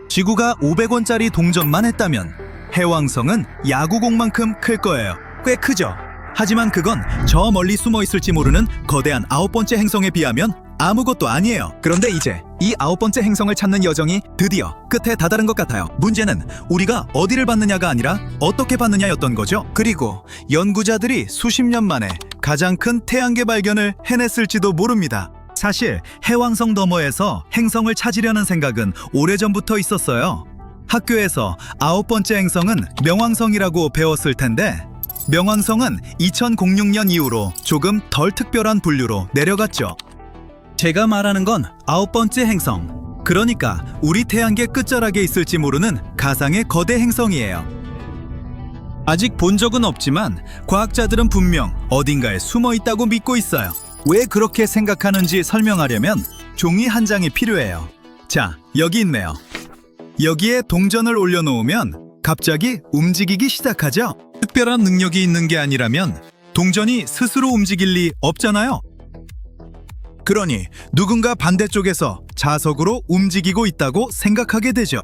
지구가 500원짜리 동전만 했다면 해왕성은 야구공만큼 클 거예요. 꽤 크죠? 하지만 그건 저 멀리 숨어 있을지 모르는 거대한 9번째 행성에 비하면 아무것도 아니에요. 그런데 이제 이 9번째 행성을 찾는 여정이 드디어 끝에 다다른 것 같아요. 문제는 우리가 어디를 받느냐가 아니라 어떻게 받느냐였던 거죠. 그리고 연구자들이 수십 년 만에 가장 큰 태양계 발견을 해냈을지도 모릅니다. 사실 해왕성 너머에서 행성을 찾으려는 생각은 오래전부터 있었어요. 학교에서 9번째 행성은 명왕성이라고 배웠을 텐데 명왕성은 2006년 이후로 조금 덜 특별한 분류로 내려갔죠. 제가 말하는 건 9번째 행성, 그러니까 우리 태양계 끝자락에 있을지 모르는 가상의 거대 행성이에요. 아직 본 적은 없지만 과학자들은 분명 어딘가에 숨어 있다고 믿고 있어요. 왜 그렇게 생각하는지 설명하려면 종이 한 장이 필요해요. 자, 여기 있네요. 여기에 동전을 올려놓으면 갑자기 움직이기 시작하죠. 특별한 능력이 있는 게 아니라면 동전이 스스로 움직일 리 없잖아요. 그러니 누군가 반대쪽에서 자석으로 움직이고 있다고 생각하게 되죠.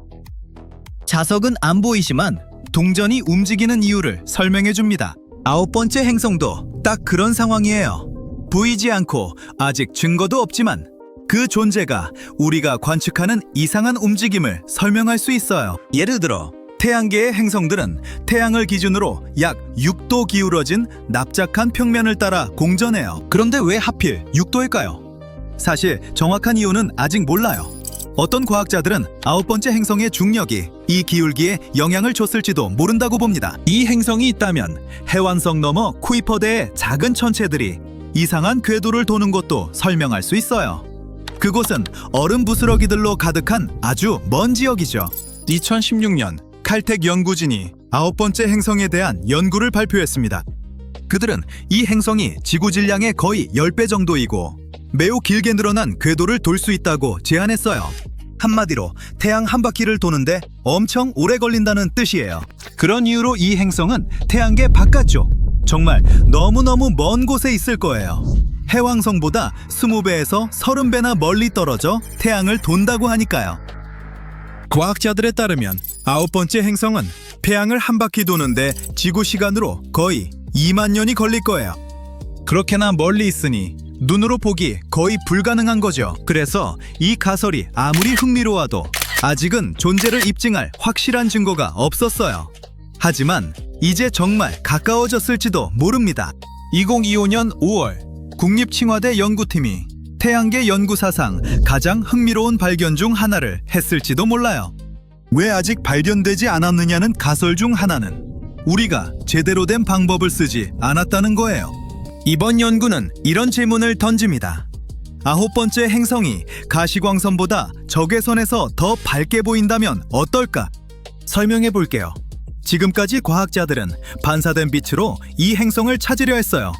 자석은 안 보이지만 동전이 움직이는 이유를 설명해 줍니다. 9번째 행성도 딱 그런 상황이에요. 보이지 않고 아직 증거도 없지만 그 존재가 우리가 관측하는 이상한 움직임을 설명할 수 있어요. 예를 들어 태양계의 행성들은 태양을 기준으로 약 6도 기울어진 납작한 평면을 따라 공전해요. 그런데 왜 하필 6도일까요? 사실 정확한 이유는 아직 몰라요. 어떤 과학자들은 9번째 행성의 중력이 이 기울기에 영향을 줬을지도 모른다고 봅니다. 이 행성이 있다면 해왕성 너머 쿠이퍼대의 작은 천체들이 이상한 궤도를 도는 것도 설명할 수 있어요. 그곳은 얼음 부스러기들로 가득한 아주 먼 지역이죠. 2016년 칼텍 연구진이 9번째 행성에 대한 연구를 발표했습니다. 그들은 이 행성이 지구 질량의 거의 10배 정도이고 매우 길게 늘어난 궤도를 돌 수 있다고 제안했어요. 한마디로 태양 한 바퀴를 도는데 엄청 오래 걸린다는 뜻이에요. 그런 이유로 이 행성은 태양계 바깥쪽, 정말 너무너무 먼 곳에 있을 거예요. 해왕성보다 20배에서 30배나 멀리 떨어져 태양을 돈다고 하니까요. 과학자들에 따르면 9번째 행성은 태양을 한 바퀴 도는데 지구 시간으로 거의 2만 년이 걸릴 거예요. 그렇게나 멀리 있으니 눈으로 보기 거의 불가능한 거죠. 그래서 이 가설이 아무리 흥미로워도 아직은 존재를 입증할 확실한 증거가 없었어요. 하지만 이제 정말 가까워졌을지도 모릅니다. 2025년 5월 국립칭화대 연구팀이 태양계 연구 사상 가장 흥미로운 발견 중 하나를 했을지도 몰라요. 왜 아직 발견되지 않았느냐는 가설 중 하나는 우리가 제대로 된 방법을 쓰지 않았다는 거예요. 이번 연구는 이런 질문을 던집니다. 9번째 행성이 가시광선보다 적외선에서 더 밝게 보인다면 어떨까? 설명해 볼게요. 지금까지 과학자들은 반사된 빛으로 이 행성을 찾으려 했어요.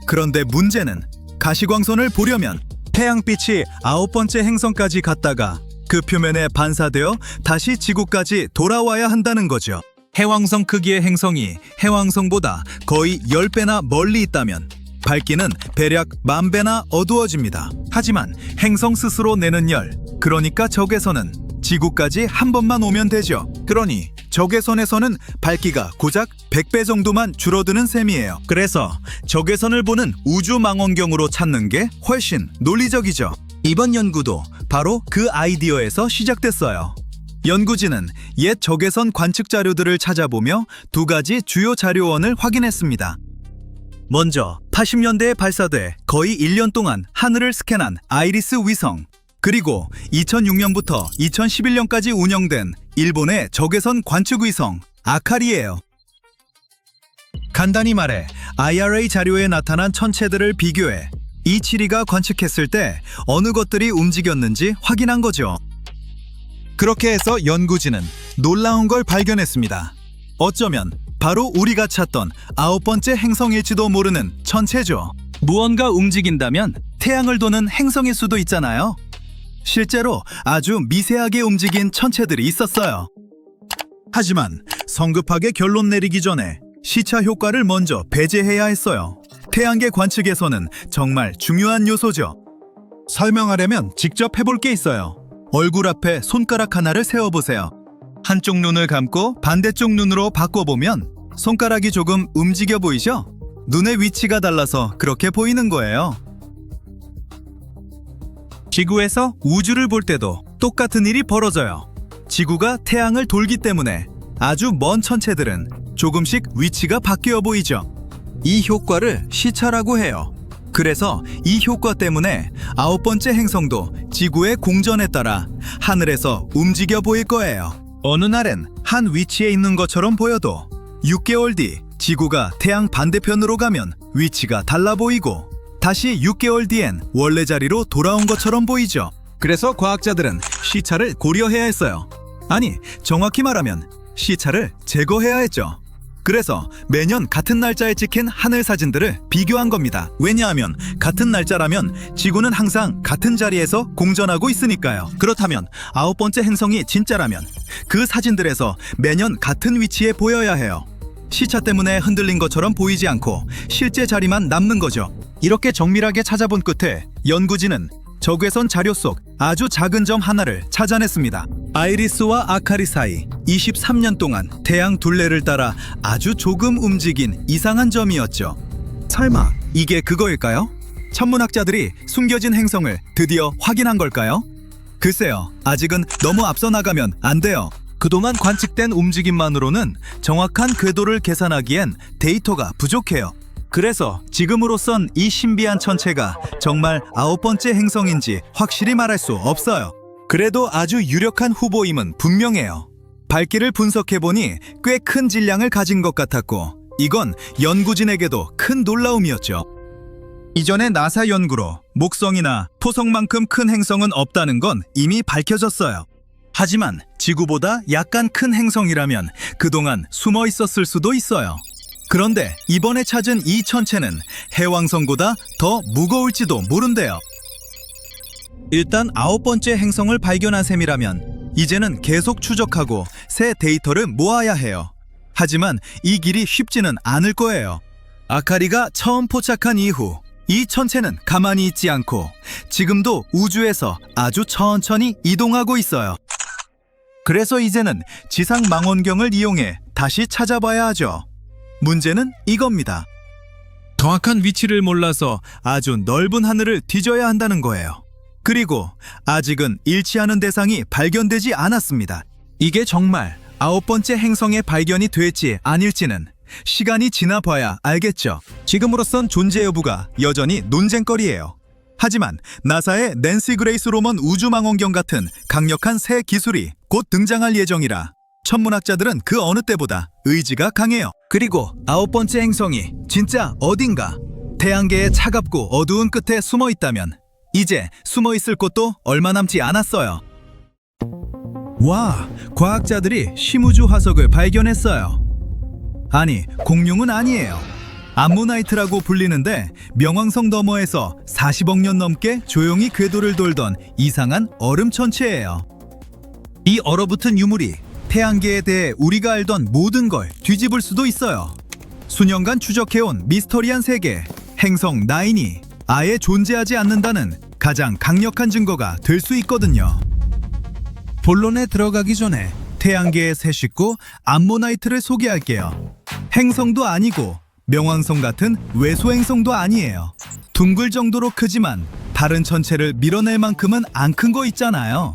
그런데 문제는 가시광선을 보려면 태양빛이 9번째 행성까지 갔다가 그 표면에 반사되어 다시 지구까지 돌아와야 한다는 거죠. 해왕성 크기의 행성이 해왕성보다 거의 10배나 멀리 있다면 밝기는 대략 10,000배나 어두워집니다. 하지만 행성 스스로 내는 열, 그러니까 적외선은 지구까지 한 번만 오면 되죠. 그러니 적외선에서는 밝기가 고작 100배 정도만 줄어드는 셈이에요. 그래서 적외선을 보는 우주망원경으로 찾는 게 훨씬 논리적이죠. 이번 연구도 바로 그 아이디어에서 시작됐어요. 연구진은 옛 적외선 관측 자료들을 찾아보며 두 가지 주요 자료원을 확인했습니다. 먼저 80년대에 발사돼 거의 1년 동안 하늘을 스캔한 아이리스 위성, 그리고 2006년부터 2011년까지 운영된 일본의 적외선 관측 위성 아카리예요. 간단히 말해 IRA 자료에 나타난 천체들을 비교해 이치리가 관측했을 때 어느 것들이 움직였는지 확인한 거죠. 그렇게 해서 연구진은 놀라운 걸 발견했습니다. 어쩌면 바로 우리가 찾던 9번째 행성일지도 모르는 천체죠. 무언가 움직인다면 태양을 도는 행성일 수도 있잖아요. 실제로 아주 미세하게 움직인 천체들이 있었어요. 하지만 성급하게 결론 내리기 전에 시차 효과를 먼저 배제해야 했어요. 태양계 관측에서는 정말 중요한 요소죠. 설명하려면 직접 해볼 게 있어요. 얼굴 앞에 손가락 하나를 세워보세요. 한쪽 눈을 감고 반대쪽 눈으로 바꿔보면 손가락이 조금 움직여 보이죠? 눈의 위치가 달라서 그렇게 보이는 거예요. 지구에서 우주를 볼 때도 똑같은 일이 벌어져요. 지구가 태양을 돌기 때문에 아주 먼 천체들은 조금씩 위치가 바뀌어 보이죠. 이 효과를 시차라고 해요. 그래서 이 효과 때문에 9번째 행성도 지구의 공전에 따라 하늘에서 움직여 보일 거예요. 어느 날엔 한 위치에 있는 것처럼 보여도 6개월 뒤 지구가 태양 반대편으로 가면 위치가 달라 보이고 다시 6개월 뒤엔 원래 자리로 돌아온 것처럼 보이죠. 그래서 과학자들은 시차를 고려해야 했어요. 아니, 정확히 말하면 시차를 제거해야 했죠. 그래서 매년 같은 날짜에 찍힌 하늘 사진들을 비교한 겁니다. 왜냐하면 같은 날짜라면 지구는 항상 같은 자리에서 공전하고 있으니까요. 그렇다면 9번째 행성이 진짜라면 그 사진들에서 매년 같은 위치에 보여야 해요. 시차 때문에 흔들린 것처럼 보이지 않고 실제 자리만 남는 거죠. 이렇게 정밀하게 찾아본 끝에 연구진은 적외선 자료 속 아주 작은 점 하나를 찾아냈습니다. 아이리스와 아카리 사이 23년 동안 태양 둘레를 따라 아주 조금 움직인 이상한 점이었죠. 설마 이게 그거일까요? 천문학자들이 숨겨진 행성을 드디어 확인한 걸까요? 글쎄요, 아직은 너무 앞서 나가면 안 돼요. 그동안 관측된 움직임만으로는 정확한 궤도를 계산하기엔 데이터가 부족해요. 그래서 지금으로선 이 신비한 천체가 정말 9번째 행성인지 확실히 말할 수 없어요. 그래도 아주 유력한 후보임은 분명해요. 밝기를 분석해보니 꽤 큰 질량을 가진 것 같았고 이건 연구진에게도 큰 놀라움이었죠. 이전에 나사 연구로 목성이나 토성만큼 큰 행성은 없다는 건 이미 밝혀졌어요. 하지만 지구보다 약간 큰 행성이라면 그동안 숨어 있었을 수도 있어요. 그런데 이번에 찾은 이 천체는 해왕성보다 더 무거울지도 모른대요. 일단 9번째 행성을 발견한 셈이라면 이제는 계속 추적하고 새 데이터를 모아야 해요. 하지만 이 길이 쉽지는 않을 거예요. 아카리가 처음 포착한 이후 이 천체는 가만히 있지 않고 지금도 우주에서 아주 천천히 이동하고 있어요. 그래서 이제는 지상 망원경을 이용해 다시 찾아봐야 하죠. 문제는 이겁니다. 정확한 위치를 몰라서 아주 넓은 하늘을 뒤져야 한다는 거예요. 그리고 아직은 일치하는 대상이 발견되지 않았습니다. 이게 정말 9번째 행성의 발견이 될지 아닐지는 시간이 지나봐야 알겠죠. 지금으로선 존재 여부가 여전히 논쟁거리예요. 하지만 나사의 낸시 그레이스 로먼 우주망원경 같은 강력한 새 기술이 곧 등장할 예정이라 천문학자들은 그 어느 때보다 의지가 강해요. 그리고 9번째 행성이 진짜 어딘가 태양계의 차갑고 어두운 끝에 숨어 있다면 이제 숨어 있을 곳도 얼마 남지 않았어요. 와, 과학자들이 심우주 화석을 발견했어요. 아니, 공룡은 아니에요. 암모나이트라고 불리는데 명왕성 너머에서 40억 년 넘게 조용히 궤도를 돌던 이상한 얼음 천체예요. 이 얼어붙은 유물이 태양계에 대해 우리가 알던 모든 걸 뒤집을 수도 있어요. 수년간 추적해온 미스터리한 세계, 행성 9이 아예 존재하지 않는다는 가장 강력한 증거가 될 수 있거든요. 본론에 들어가기 전에 태양계의 새 식구 암모나이트를 소개할게요. 행성도 아니고 명왕성 같은 외소행성도 아니에요. 둥글 정도로 크지만 다른 천체를 밀어낼 만큼은 안 큰 거 있잖아요.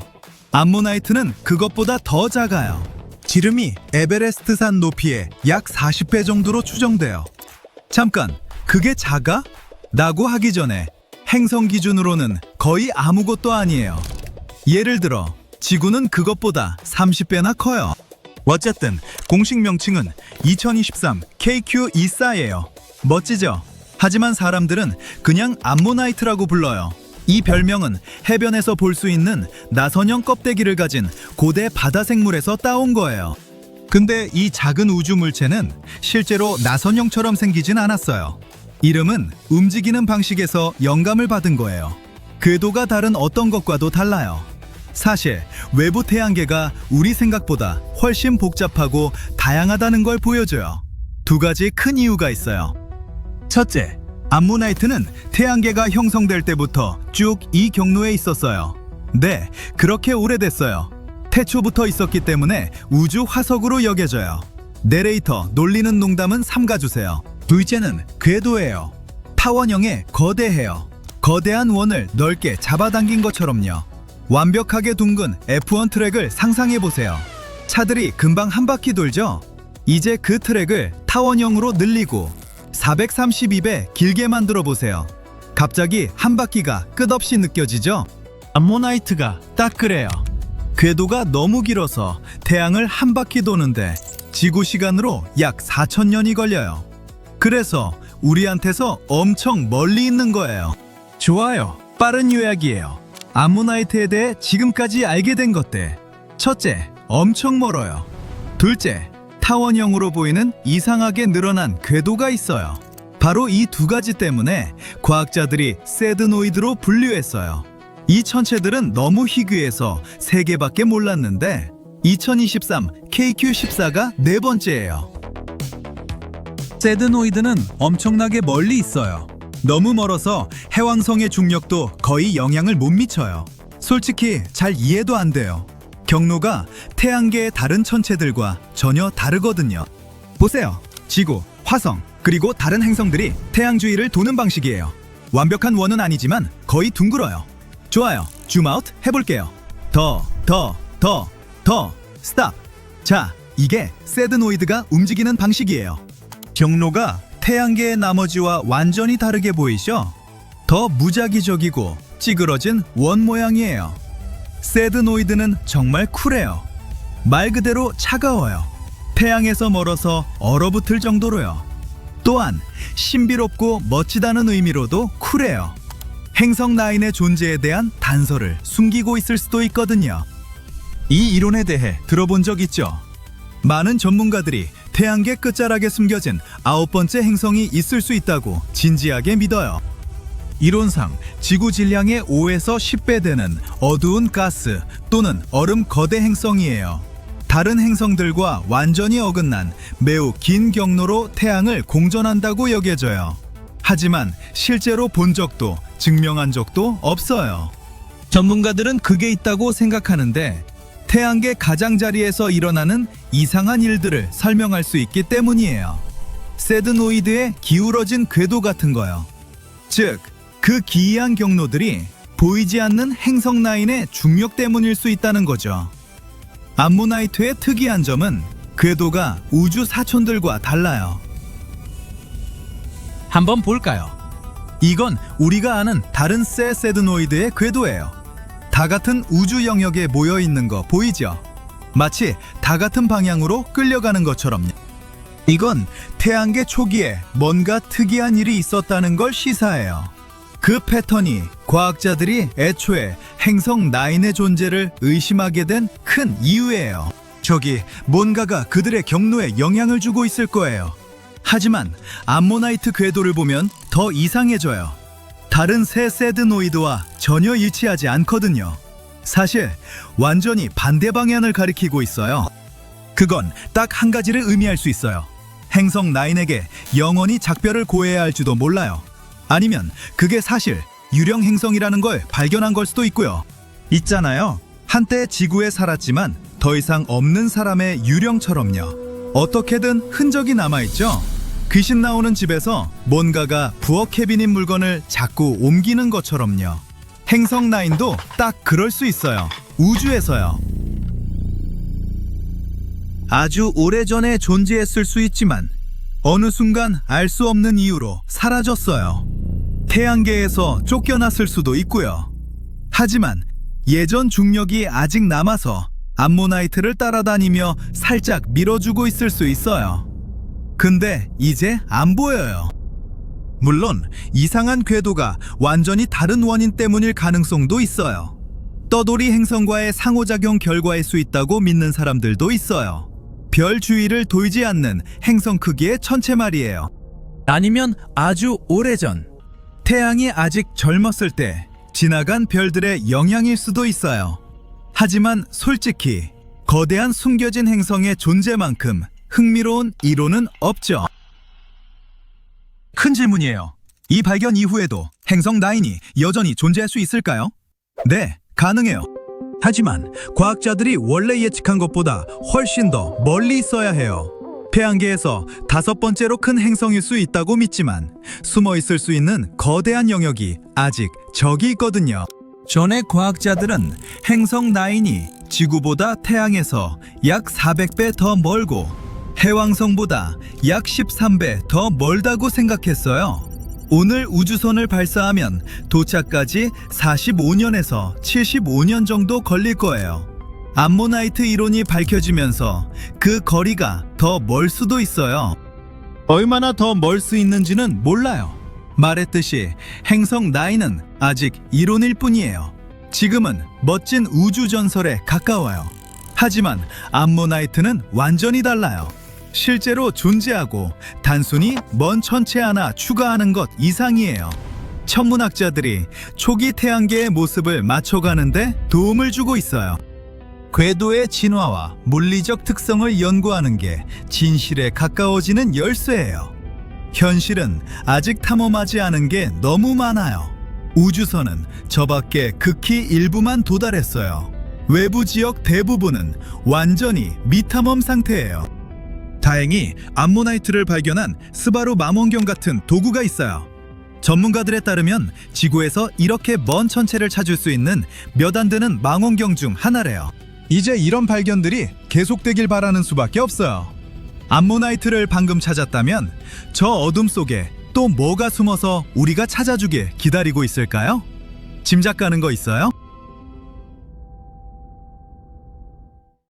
암모나이트는 그것보다 더 작아요. 지름이 에베레스트산 높이의 약 40배 정도로 추정돼요. 잠깐, 그게 작아? 라고 하기 전에 행성 기준으로는 거의 아무것도 아니에요. 예를 들어 지구는 그것보다 30배나 커요. 어쨌든 공식 명칭은 2023 KQ24예요. 멋지죠? 하지만 사람들은 그냥 암모나이트라고 불러요. 이 별명은 해변에서 볼 수 있는 나선형 껍데기를 가진 고대 바다 생물에서 따온 거예요. 근데 이 작은 우주 물체는 실제로 나선형처럼 생기진 않았어요. 이름은 움직이는 방식에서 영감을 받은 거예요. 궤도가 다른 어떤 것과도 달라요. 사실 외부 태양계가 우리 생각보다 훨씬 복잡하고 다양하다는 걸 보여줘요. 두 가지 큰 이유가 있어요. 첫째, 암모나이트는 태양계가 형성될 때부터 쭉 이 경로에 있었어요. 네, 그렇게 오래됐어요. 태초부터 있었기 때문에 우주 화석으로 여겨져요. 내레이터 놀리는 농담은 삼가주세요. 둘째는 궤도예요. 타원형에 거대해요. 거대한 원을 넓게 잡아당긴 것처럼요. 완벽하게 둥근 F1 트랙을 상상해보세요. 차들이 금방 한 바퀴 돌죠? 이제 그 트랙을 타원형으로 늘리고 432배 길게 만들어 보세요. 갑자기 한 바퀴가 끝없이 느껴지죠? 암모나이트가 딱 그래요. 궤도가 너무 길어서 태양을 한 바퀴 도는데 지구 시간으로 약 4,000년이 걸려요. 그래서 우리한테서 엄청 멀리 있는 거예요. 좋아요. 빠른 요약이에요. 암모나이트에 대해 지금까지 알게 된 것들. 첫째, 엄청 멀어요. 둘째, 타원형으로 보이는 이상하게 늘어난 궤도가 있어요. 바로 이 두 가지 때문에 과학자들이 세드노이드로 분류했어요. 이 천체들은 너무 희귀해서 3개밖에 몰랐는데 2023 KQ14가 네 번째예요. 세드노이드는 엄청나게 멀리 있어요. 너무 멀어서 해왕성의 중력도 거의 영향을 못 미쳐요. 솔직히 잘 이해도 안 돼요. 경로가 태양계의 다른 천체들과 전혀 다르거든요. 보세요. 지구, 화성, 그리고 다른 행성들이 태양 주위를 도는 방식이에요. 완벽한 원은 아니지만 거의 둥글어요. 좋아요. 줌아웃 해볼게요. 더, 스탑. 자, 이게 세드노이드가 움직이는 방식이에요. 경로가 태양계의 나머지와 완전히 다르게 보이죠? 더 무작위적이고 찌그러진 원 모양이에요. 세드노이드는 정말 쿨해요. 말 그대로 차가워요. 태양에서 멀어서 얼어붙을 정도로요. 또한 신비롭고 멋지다는 의미로도 쿨해요. 행성 9의 존재에 대한 단서를 숨기고 있을 수도 있거든요. 이 이론에 대해 들어본 적 있죠? 많은 전문가들이 태양계 끝자락에 숨겨진 9번째 행성이 있을 수 있다고 진지하게 믿어요. 이론상 지구 질량의 5에서 10배 되는 어두운 가스 또는 얼음 거대 행성이에요. 다른 행성들과 완전히 어긋난 매우 긴 경로로 태양을 공전한다고 여겨져요. 하지만 실제로 본 적도 증명한 적도 없어요. 전문가들은 그게 있다고 생각하는데 태양계 가장자리에서 일어나는 이상한 일들을 설명할 수 있기 때문이에요. 세드노이드의 기울어진 궤도 같은 거요. 즉, 그 기이한 경로들이 보이지 않는 행성 9의 중력 때문일 수 있다는 거죠. 암모나이트의 특이한 점은 궤도가 우주 사촌들과 달라요. 한번 볼까요? 이건 우리가 아는 다른 세드노이드의 궤도예요. 다 같은 우주 영역에 모여 있는 거 보이죠? 마치 다 같은 방향으로 끌려가는 것처럼요. 이건 태양계 초기에 뭔가 특이한 일이 있었다는 걸 시사해요. 그 패턴이 과학자들이 애초에 행성 9의 존재를 의심하게 된 큰 이유예요. 저기 뭔가가 그들의 경로에 영향을 주고 있을 거예요. 하지만 암모나이트 궤도를 보면 더 이상해져요. 다른 새 세드노이드와 전혀 일치하지 않거든요. 사실 완전히 반대 방향을 가리키고 있어요. 그건 딱 한 가지를 의미할 수 있어요. 행성 9에게 영원히 작별을 고해야 할지도 몰라요. 아니면 그게 사실 유령 행성이라는 걸 발견한 걸 수도 있고요. 있잖아요. 한때 지구에 살았지만 더 이상 없는 사람의 유령처럼요. 어떻게든 흔적이 남아있죠. 귀신 나오는 집에서 뭔가가 부엌 캐비닛 물건을 자꾸 옮기는 것처럼요. 행성 9도 딱 그럴 수 있어요. 우주에서요. 아주 오래전에 존재했을 수 있지만 어느 순간 알 수 없는 이유로 사라졌어요. 태양계에서 쫓겨났을 수도 있고요. 하지만 예전 중력이 아직 남아서 암모나이트를 따라다니며 살짝 밀어주고 있을 수 있어요. 근데 이제 안 보여요. 물론 이상한 궤도가 완전히 다른 원인 때문일 가능성도 있어요. 떠돌이 행성과의 상호작용 결과일 수 있다고 믿는 사람들도 있어요. 별 주위를 돌지 않는 행성 크기의 천체 말이에요. 아니면 아주 오래전, 태양이 아직 젊었을 때 지나간 별들의 영향일 수도 있어요. 하지만 솔직히 거대한 숨겨진 행성의 존재만큼 흥미로운 이론은 없죠. 큰 질문이에요. 이 발견 이후에도 행성 9이 여전히 존재할 수 있을까요? 네, 가능해요. 하지만 과학자들이 원래 예측한 것보다 훨씬 더 멀리 있어야 해요. 태양계에서 5번째로 큰 행성일 수 있다고 믿지만 숨어 있을 수 있는 거대한 영역이 아직 저기 있거든요. 전에 과학자들은 행성 9이 지구보다 태양에서 약 400배 더 멀고 해왕성보다 약 13배 더 멀다고 생각했어요. 오늘 우주선을 발사하면 도착까지 45년에서 75년 정도 걸릴 거예요. 암모나이트 이론이 밝혀지면서 그 거리가 더 멀 수도 있어요. 얼마나 더 멀 수 있는지는 몰라요. 말했듯이 행성 9은 아직 이론일 뿐이에요. 지금은 멋진 우주 전설에 가까워요. 하지만 암모나이트는 완전히 달라요. 실제로 존재하고 단순히 먼 천체 하나 추가하는 것 이상이에요. 천문학자들이 초기 태양계의 모습을 맞춰가는데 도움을 주고 있어요. 궤도의 진화와 물리적 특성을 연구하는 게 진실에 가까워지는 열쇠예요. 현실은 아직 탐험하지 않은 게 너무 많아요. 우주선은 저밖에 극히 일부만 도달했어요. 외부 지역 대부분은 완전히 미탐험 상태예요. 다행히 암모나이트를 발견한 스바루 망원경 같은 도구가 있어요. 전문가들에 따르면 지구에서 이렇게 먼 천체를 찾을 수 있는 몇 안 되는 망원경 중 하나래요. 이제 이런 발견들이 계속되길 바라는 수밖에 없어요. 암모나이트를 방금 찾았다면 저 어둠 속에 또 뭐가 숨어서 우리가 찾아주길 기다리고 있을까요? 짐작 가는 거 있어요?